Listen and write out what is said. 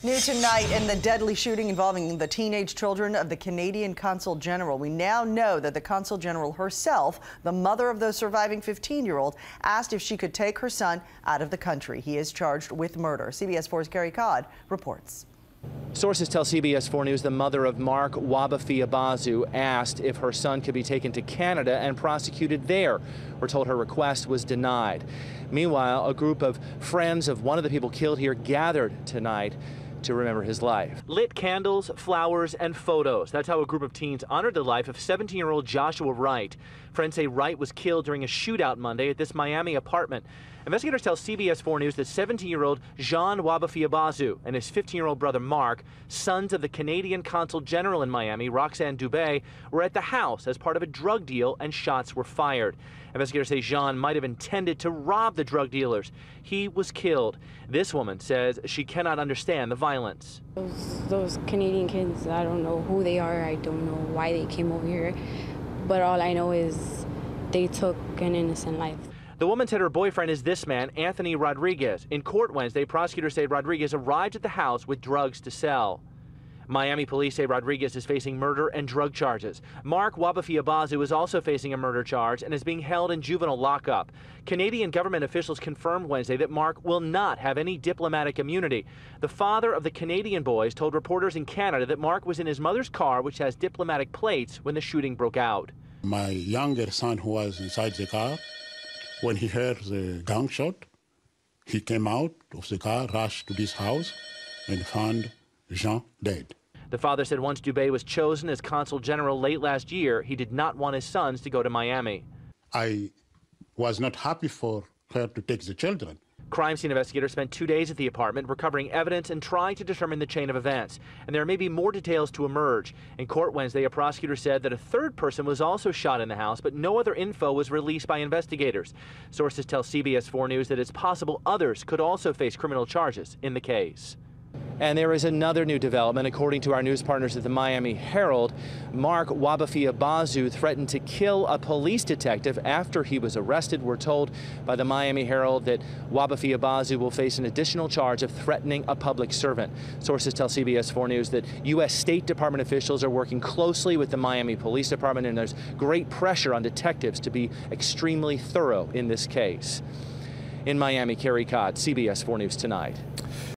New tonight in the deadly shooting involving the teenage children of the Canadian Consul General. We now know that the Consul General herself, the mother of the surviving 15-year-old, asked if she could take her son out of the country. He is charged with murder. CBS 4's Carrie Codd reports. Sources tell CBS 4 News the mother of Marc Wabafiyebazu asked if her son could be taken to Canada and prosecuted there. We're told her request was denied. Meanwhile, a group of friends of one of the people killed here gathered tonight to remember his life. Lit candles, flowers, and photos. That's how a group of teens honored the life of 17-year-old Joshua Wright. Friends say Wright was killed during a shootout Monday at this Miami apartment. Investigators tell CBS 4 News that 17-year-old Jean Wabafiyebazu and his 15-year-old brother Marc, sons of the Canadian Consul General in Miami, Roxanne Dubé, were at the house as part of a drug deal and shots were fired. Investigators say Jean might have intended to rob the drug dealers. He was killed. This woman says she cannot understand the violence. Those Canadian kids, I don't know who they are. I don't know why they came over here. But all I know is they took an innocent life. The woman said her boyfriend is this man, Anthony Rodriguez. In court Wednesday, prosecutors say Rodriguez arrived at the house with drugs to sell. Miami police say Rodriguez is facing murder and drug charges. Marc Wabafiyebazu is also facing a murder charge and is being held in juvenile lockup. Canadian government officials confirmed Wednesday that Marc will not have any diplomatic immunity. The father of the Canadian boys told reporters in Canada that Marc was in his mother's car, which has diplomatic plates, when the shooting broke out. My younger son, who was inside the car, when he heard the gunshot, he came out of the car, rushed to this house, and found Jean dead. The father said once Dubé was chosen as Consul General late last year, he did not want his sons to go to Miami. I was not happy for her to take the children. Crime scene investigators spent 2 days at the apartment recovering evidence and trying to determine the chain of events. And there may be more details to emerge. In court Wednesday, a prosecutor said that a third person was also shot in the house, but no other info was released by investigators. Sources tell CBS 4 News that it's possible others could also face criminal charges in the case. And there is another new development. According to our news partners at the Miami Herald, Marc Wabafiyebazu threatened to kill a police detective after he was arrested. We're told by the Miami Herald that Wabafiyebazu will face an additional charge of threatening a public servant. Sources tell CBS 4 News that U.S. State Department officials are working closely with the Miami Police Department, and there's great pressure on detectives to be extremely thorough in this case. In Miami, Carrie Codd, CBS 4 News Tonight.